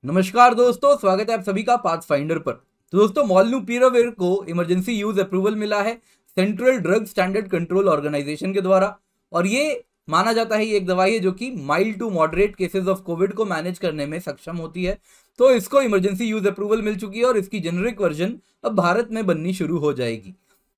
नमस्कार दोस्तों, स्वागत है आप सभी का पाथफाइंडर पर। तो दोस्तों, मॉलनूपिराविर को इमरजेंसी यूज अप्रूवल मिला है Central Drug Standard Control Organisation के द्वारा। और ये माना जाता है ये एक दवाई है जो कि mild to moderate cases of COVID को मैनेज करने में सक्षम होती है। तो इसको इमरजेंसी यूज अप्रूवल मिल चुकी है और इसकी जेनरिक वर्जन अब भारत में बननी शुरू हो जाएगी।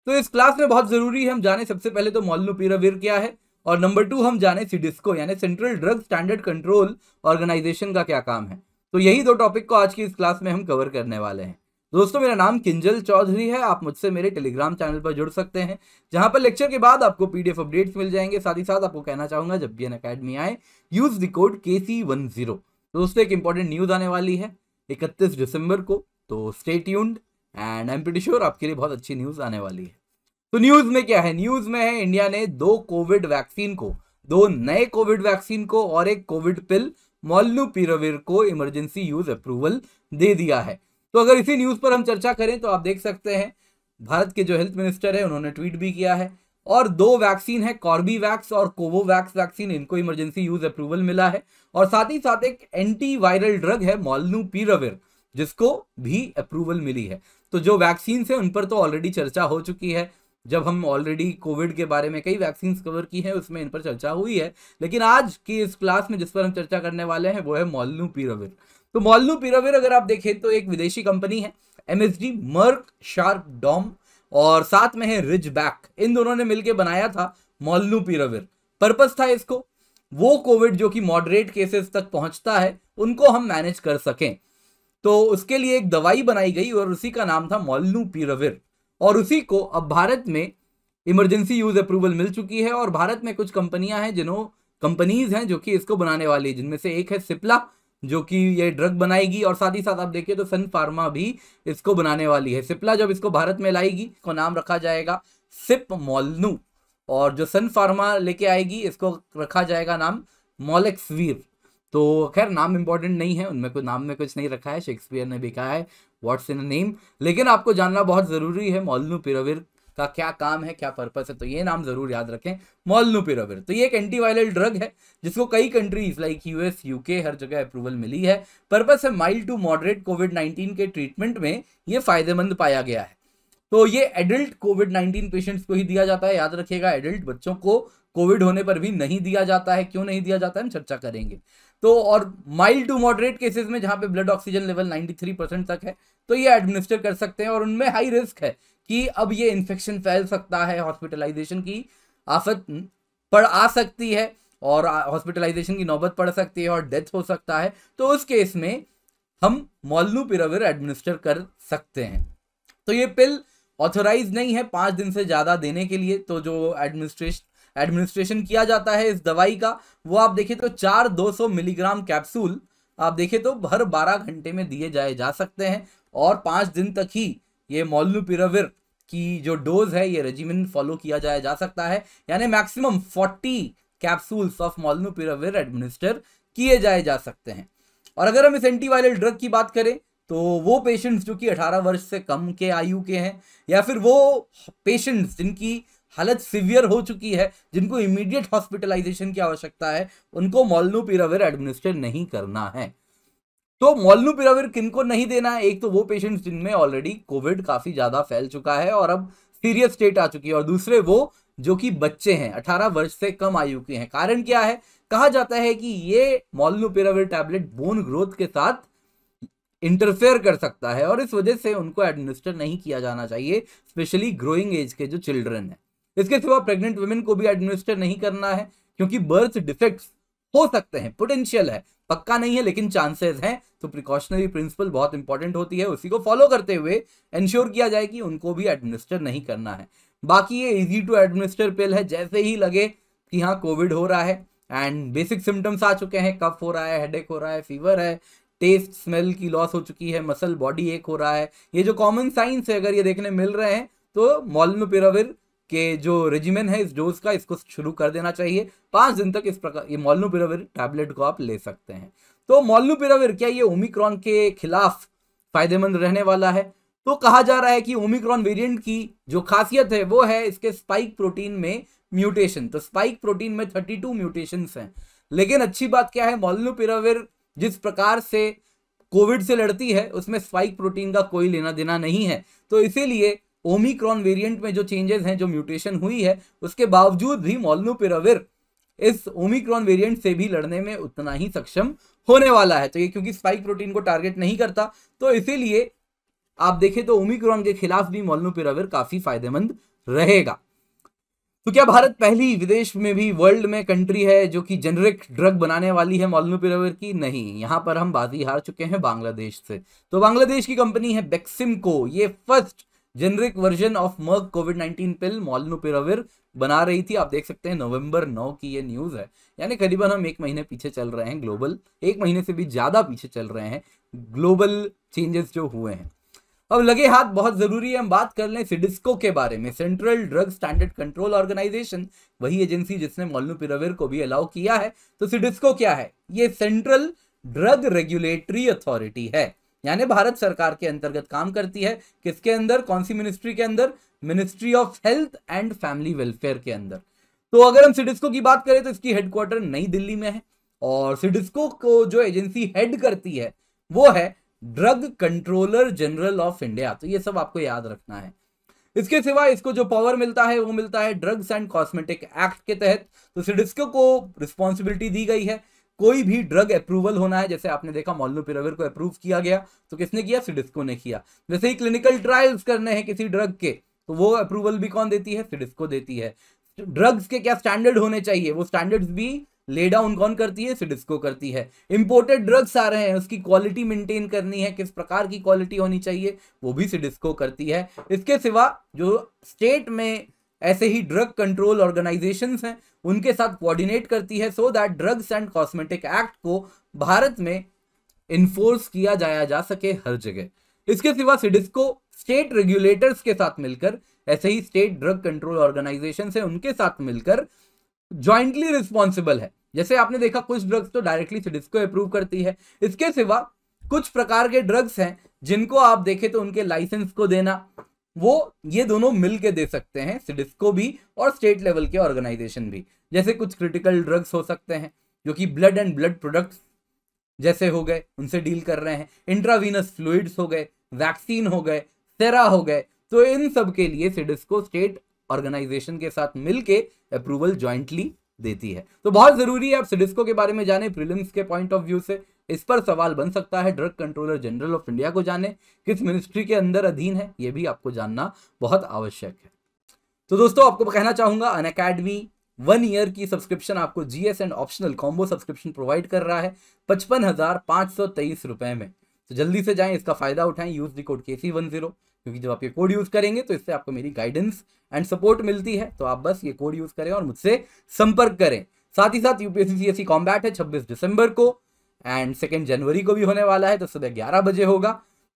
तो इस क्लास में बहुत जरूरी है हम जाने सबसे पहले तो मॉलनूपिराविर क्या है, और नंबर 2 हम जाने सिडिस्को यानी Central Drug Standard Control Organisation का क्या काम है। तो यही दो टॉपिक को आज की इस क्लास में हम कवर करने वाले हैं। दोस्तों, मेरा नाम किंजल चौधरी है। आप मुझसे मेरे टेलीग्राम चैनल पर जुड़ सकते हैं, जहां पर लेक्चर के बाद आपको पीडीएफ अपडेट्स मिल जाएंगे। साथ ही साथ आपको कहना चाहूंगा, जब भी अनअकैडमी आए यूज द कोड KC10। तो दोस्तों, एक इंपॉर्टेंट न्यूज आने वाली है 31 दिसंबर को, तो stay tuned and I am pretty sure आपके लिए बहुत अच्छी न्यूज आने वाली है। तो न्यूज में क्या है? न्यूज में है इंडिया ने दो नए कोविड वैक्सीन को और एक कोविड पिल मॉलनूपिराविर को इमरजेंसी यूज अप्रूवल दे दिया है। तो अगर इसी न्यूज पर हम चर्चा करें तो आप देख सकते हैं भारत के जो हेल्थ मिनिस्टर है उन्होंने ट्वीट भी किया है, और दो वैक्सीन है कॉर्बीवैक्स और कोवोवैक्स वैक्सीन, इनको इमरजेंसी यूज अप्रूवल मिला है। और साथ ही साथ एक एंटी वायरल ड्रग है मॉलनूपिराविर, जिसको भी अप्रूवल मिली है। तो जो वैक्सीन है उन पर तो ऑलरेडी चर्चा हो चुकी है, जब हम ऑलरेडी कोविड के बारे में कई वैक्सीन कवर की हैं उसमें इन पर चर्चा हुई है। लेकिन आज की इस क्लास में जिस पर हम चर्चा करने वाले हैं वो है मॉलनूपिराविर। तो मॉलनूपिराविर अगर आप देखें तो एक विदेशी कंपनी है MSD, मर्क शार्प डॉम, और साथ में है रिजबैक, इन दोनों ने मिलकर बनाया था मॉलनूपिराविर। पर्पस था इसको वो कोविड जो कि मॉडरेट केसेस तक पहुंचता है उनको हम मैनेज कर सकें। तो उसके लिए एक दवाई बनाई गई और उसी का नाम था मॉलनूपिराविर, और उसी को अब भारत में इमरजेंसी यूज अप्रूवल मिल चुकी है। और भारत में कुछ कंपनीज हैं जो कि इसको बनाने वाली है, जिनमें से एक है सिप्ला जो कि ये ड्रग बनाएगी, और साथ ही साथ आप देखिए तो सन फार्मा भी इसको बनाने वाली है। सिप्ला जब इसको भारत में लाएगी इसको नाम रखा जाएगा सिप मॉलनू, और जो सन फार्मा लेके आएगी इसको रखा जाएगा नाम मॉलेक्सवीर। तो खैर नाम इंपॉर्टेंट नहीं है, उनमें कोई नाम में कुछ नहीं रखा है, शेक्सपियर ने भी कहा है व्हाट्स इन नेम। लेकिन आपको जानना बहुत जरूरी है मॉलनूपिराविर का क्या काम है, क्या पर्पस है, तो ये नाम जरूर याद रखें मॉलनूपिराविर। तो ये एक एंटीवायरल ड्रग है जिसको कई कंट्रीज लाइक US, UK हर जगह अप्रूवल मिली है। पर्पस है माइल्ड टू मॉडरेट कोविड-19 के ट्रीटमेंट में ये फायदेमंद पाया गया है। तो ये एडल्ट कोविड-19 पेशेंट्स को ही दिया जाता है, याद रखिएगा। एडल्ट बच्चों को कोविड होने पर भी नहीं दिया जाता है। क्यों नहीं दिया जाता है हम चर्चा करेंगे। तो और माइल्ड टू मॉडरेट केसेस में जहां पे ब्लड ऑक्सीजन लेवल 93% तक है तो ये एडमिनिस्टर कर सकते हैं, और उनमें हाई रिस्क है कि अब ये इन्फेक्शन फैल सकता है, हॉस्पिटलाइजेशन की आफत आ सकती है, और हॉस्पिटलाइजेशन की नौबत पड़ सकती है और डेथ हो सकता है। तो उस केस में हम मॉलनूपिराविर एडमिनिस्टर कर सकते हैं। तो ये पिल ऑथोराइज नहीं है 5 दिन से ज्यादा देने के लिए। तो जो एडमिनिस्ट्रेशन किया जाता है इस दवाई का, वो आप देखें तो 4 200 मिलीग्राम कैप्सूल आप देखें तो हर 12 घंटे में दिए जा सकते हैं, और 5 दिन तक ही ये मॉलनूपिराविर की जो डोज है ये रेजिमेन फॉलो किया जा सकता है। यानी मैक्सिमम 40 कैप्सूल्स ऑफ मॉलनूपिराविर एडमिनिस्टर किए जा सकते हैं। और अगर हम इस एंटीवायरल ड्रग की बात करें तो वो पेशेंट्स जो कि 18 वर्ष से कम के आयु के हैं, या फिर वो पेशेंट्स जिनकी हालत सीवियर हो चुकी है, जिनको इमीडिएट हॉस्पिटलाइजेशन की आवश्यकता है, उनको मॉलनूपिराविर एडमिनिस्टर नहीं करना है। तो मॉलनूपिराविर किनको नहीं देना है? एक तो वो पेशेंट्स जिनमें ऑलरेडी कोविड काफी ज्यादा फैल चुका है और अब सीरियस स्टेट आ चुकी है, और दूसरे वो जो कि बच्चे हैं 18 वर्ष से कम आयु के हैं। कारण क्या है? कहा जाता है कि ये मॉलनूपिराविर टैबलेट बोन ग्रोथ के साथ इंटरफेयर कर सकता है, और इस वजह से उनको एडमिनिस्टर नहीं किया जाना चाहिए, स्पेशली ग्रोइंग एज के जो चिल्ड्रन है। इसके सिवा प्रेग्नेंट वुमेन को भी एडमिनिस्टर नहीं करना है, क्योंकि बर्थ डिफेक्ट्स हो सकते हैं, पोटेंशियल है, पक्का नहीं है लेकिन चांसेस हैं। तो प्रिकॉशनरी प्रिंसिपल बहुत इंपॉर्टेंट होती है, उसी को फॉलो करते हुए इंश्योर किया जाए कि उनको भी एडमिनिस्टर नहीं करना है। बाकी ये इजी टू एडमिनिस्टर पिल है, जैसे ही लगे कि हाँ कोविड हो रहा है एंड बेसिक सिम्टम्स आ चुके हैं, कफ हो रहा है, हेडेक हो रहा है, फीवर है, टेस्ट स्मेल की लॉस हो चुकी है, मसल बॉडी एक हो रहा है, ये जो कॉमन साइंस है अगर ये देखने मिल रहे हैं तो मॉलनूपिराविर के जो रेजिमेन है इस डोज का, इसको शुरू कर देना चाहिए। 5 दिन तक इस प्रकार ये मॉलनूपिराविर टैबलेट को आप ले सकते हैं। तो मॉलनूपिराविर क्या ये ओमिक्रॉन के खिलाफ फायदेमंद रहने वाला है? तो कहा जा रहा है कि ओमिक्रॉन वेरिएंट की जो खासियत है वो है इसके स्पाइक प्रोटीन में म्यूटेशन। तो स्पाइक प्रोटीन में 32 म्यूटेशंस हैं। लेकिन अच्छी बात क्या है, मॉलनूपिराविर जिस प्रकार से कोविड से लड़ती है उसमें स्पाइक प्रोटीन का कोई लेना देना नहीं है। तो इसीलिए ओमिक्रॉन वेरिएंट में जो चेंजेस हैं, जो म्यूटेशन हुई है, उसके बावजूद भी मोलनुपिराविर इस ओमिक्रॉन वेरिएंट से भी लड़ने में उतना ही सक्षम होने वाला है। तो ये क्योंकि स्पाइक प्रोटीन को टारगेट नहीं करता, तो इसीलिए आप देखें तो ओमिक्रॉन के खिलाफ भी मोलनुपिराविर काफी फायदेमंद रहेगा। तो क्या भारत पहली विदेश में भी वर्ल्ड में कंट्री है जो कि जेनरिक ड्रग बनाने वाली है मोलनुपिराविर की? नहीं, यहां पर हम बाजी हार चुके हैं बांग्लादेश से। तो बांग्लादेश की कंपनी है बेक्सिमको, ये first generic version of Merck कोविड-19 पिल मोलनुपिराविर बना रही थी। आप देख सकते हैं नवंबर 9 की ये न्यूज है, यानी करीबन हम 1 महीने पीछे चल रहे हैं, ग्लोबल 1 महीने से भी ज्यादा पीछे चल रहे हैं ग्लोबल चेंजेस जो हुए हैं। अब लगे हाथ बहुत जरूरी है, हम बात कर लें सिडिस्को के बारे में। Central Drug Standard Control Organisation, वही एजेंसी जिसने मोलनुपिराविर को भी अलाउ किया है। तो सिडिस्को क्या है? ये सेंट्रल ड्रग रेगुलेटरी अथॉरिटी है, यानी भारत सरकार के अंतर्गत काम करती है। किसके अंदर? कौन सी मिनिस्ट्री के अंदर? Ministry of health and family welfare के अंदर। तो अगर हम सिडिस्को की बात करें तो इसकी हेडक्वार्टर नई दिल्ली में है, और सिडिस्को को जो एजेंसी हेड करती है वो है drug controller general of India. तो ये सब आपको याद रखना है। इसके सिवा इसको जो पावर मिलता है वो मिलता है ड्रग्स एंड कॉस्मेटिक एक्ट के तहत। तो सिडिस्को को रिस्पॉन्सिबिलिटी दी गई है, कोई भी ड्रग अप्रूवल होना है, जैसे आपने देखा मोलनुपिराविर को अप्रूव किया गया, तो किसने किया? सिडिस्को ने किया। जैसे ही क्लिनिकल ट्रायल्स करने हैं किसी ड्रग के, तो वो अप्रूवल भी कौन देती है? सिडिस्को देती है। ड्रग्स के क्या स्टैंडर्ड होने चाहिए, वो स्टैंडर्ड्स भी ले डाउन कौन करती है? सिडिस्को करती है। इंपोर्टेड ड्रग्स आ रहे हैं, उसकी क्वालिटी मेंटेन करनी है, किस प्रकार की क्वालिटी होनी चाहिए, वो भी सिडिस्को करती है। इसके सिवा जो स्टेट में ऐसे ही ड्रग कंट्रोल ऑर्गेनाइजेशंस हैं उनके साथ कोऑर्डिनेट करती है, so that drugs and cosmetic act को भारत में इन्फोर्स किया जाया जा सके हर जगह। इसके सिवा सिडिस्को स्टेट रेगुलेटर्स के साथ मिलकर, ऐसे ही स्टेट ड्रग कंट्रोल ऑर्गेनाइजेशन है उनके साथ मिलकर ज्वाइंटली रिस्पॉन्सिबल है। जैसे आपने देखा कुछ ड्रग्स तो डायरेक्टली सिडिस्को अप्रूव करती है। इसके सिवा कुछ प्रकार के ड्रग्स हैं जिनको आप देखें तो उनके लाइसेंस को देना, वो ये दोनों मिल के दे सकते हैं, सिडिस्को भी और स्टेट लेवल के ऑर्गेनाइजेशन भी। जैसे कुछ क्रिटिकल ड्रग्स हो सकते हैं जो कि ब्लड एंड ब्लड प्रोडक्ट्स जैसे हो गए, उनसे डील कर रहे हैं। इंट्रावीनस फ्लूइड्स हो गए, वैक्सीन हो गए, सेरा हो गए, तो इन सब के लिए सिडिस्को स्टेट ऑर्गेनाइजेशन के साथ मिलके अप्रूवल ज्वाइंटली देती है। तो बहुत जरूरी है आप सिडिस्को के बारे में जाने प्रीलिम्स के पॉइंट ऑफ व्यू से। इस पर सवाल बन सकता है, drug controller general of India को जाने, किस मिनिस्ट्री के अंदर अधीन है, यह भी आपको जानना बहुत आवश्यक है। तो दोस्तों आपको कहना चाहूंगा, अनअकैडमी 1 ईयर की सब्सक्रिप्शन आपको GS and optional combo subscription provide कर रहा है 55,523 रुपए में। तो जल्दी से जाएं, इसका फायदा उठाएं, यूज द कोड KC10, क्योंकि जब आप ये कोड यूज करेंगे तो इससे आपको मेरी गाइडेंस एंड सपोर्ट मिलती है। तो आप बस ये कोड यूज करें और मुझसे संपर्क करें। साथ ही साथ यूपीएससी सीएससी कॉम्बैट है 26 दिसंबर को एंड 2 जनवरी को भी होने वाला है, तो सुबह 11 बजे होगा।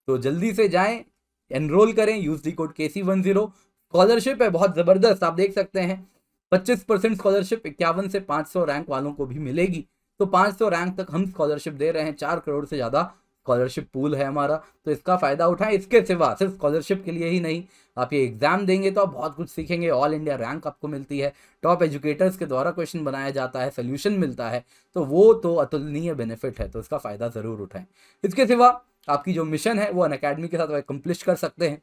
तो जल्दी से जाएं, एनरोल करें, use the code KC10। Scholarship है बहुत जबरदस्त, आप देख सकते हैं 25% स्कॉलरशिप 51 से 500 रैंक वालों को भी मिलेगी। तो 500 रैंक तक हम स्कॉलरशिप दे रहे हैं, 4 करोड़ से ज्यादा स्कॉलरशिप पूल है हमारा, तो इसका फायदा उठाएं। इसके सिवा सिर्फ स्कॉलरशिप के लिए ही नहीं, आप ये एग्जाम देंगे तो आप बहुत कुछ सीखेंगे। ऑल इंडिया रैंक आपको मिलती है, टॉप एजुकेटर्स के द्वारा क्वेश्चन बनाया जाता है, सोल्यूशन मिलता है, तो वो तो अतुलनीय बेनिफिट है, तो इसका फायदा जरूर उठाएं। इसके सिवा आपकी जो मिशन है वो अनअकैडमी के साथ अकम्प्लिश कर सकते हैं।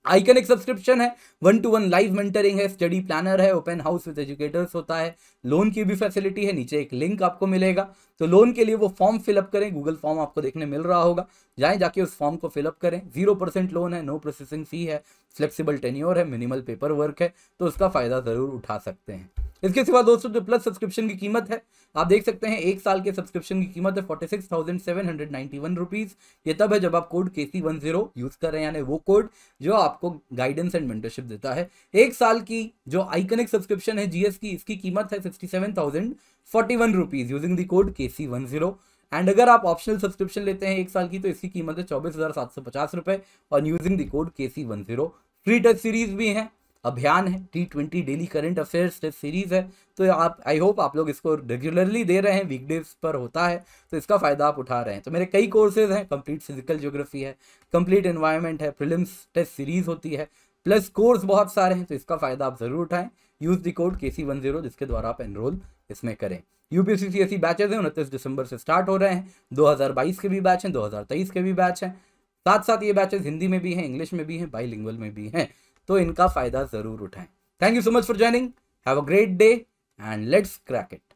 आइकनिक सब्सक्रिप्शन है, 1-to-1 लाइव मेंटरिंग है, स्टडी प्लानर है, ओपन हाउस विद एजुकेटर्स होता है, लोन की भी फैसिलिटी है, नीचे एक लिंक आपको मिलेगा। तो लोन के लिए वो फॉर्म फिलअप करें, गूगल फॉर्म आपको देखने मिल रहा होगा, जाएं जाके उस फॉर्म को फिलअप करें। 0% लोन है, नो प्रोसेसिंग फी है, फ्लेक्सिबल टेन्योर है, मिनिमल पेपर वर्क है, तो उसका फायदा जरूर उठा सकते हैं। इसके सिवा दोस्तों जो प्लस सब्सक्रिप्शन की कीमत है, आप देख सकते हैं 1 साल के सब्सक्रिप्शन की कीमत है 46,791 रुपीज। ये तब है जब आप कोड KC10 यूज कर रहे हैं, यानी वो कोड जो आपको गाइडेंस एंड मेंटरशिप देता है। 1 साल की जो आइकनिक सब्सक्रिप्शन है GS की, इसकी कीमत है 67,041 rupees using the code KC10। And अगर आप ऑप्शनल सब्सक्रिप्शन लेते हैं 1 साल की, तो इसकी कीमत है 24,750 रुपए और using the code KC10। Free test series भी है, अभियान है, T20 daily current affairs test series है, तो आप आई होप आप लोग इसको रेगुलरली दे रहे हैं, वीकडेज पर होता है, तो इसका फायदा आप उठा रहे हैं। तो मेरे कई कोर्सेज हैं, कंप्लीट फिजिकल ज्योग्राफी है, कंप्लीट एनवायरनमेंट है, प्रीलिम्स टेस्ट सीरीज होती है, प्लस कोर्स बहुत सारे हैं, तो इसका फायदा आप जरूर उठाएं। यूज द कोड KC10 जिसके द्वारा आप एनरोल इसमें करें। यूपीएससी सीएससी बैचेज हैं 29 दिसंबर से स्टार्ट हो रहे हैं। 2022 के भी बैच हैं, 2023 के भी बैच हैं। साथ साथ ये बैचेज हिंदी में भी हैं, इंग्लिश में भी हैं, बाइलिंगुअल में भी हैं, तो इनका फायदा जरूर उठाएं। Thank you so much for joining, have a great day and let's crack it.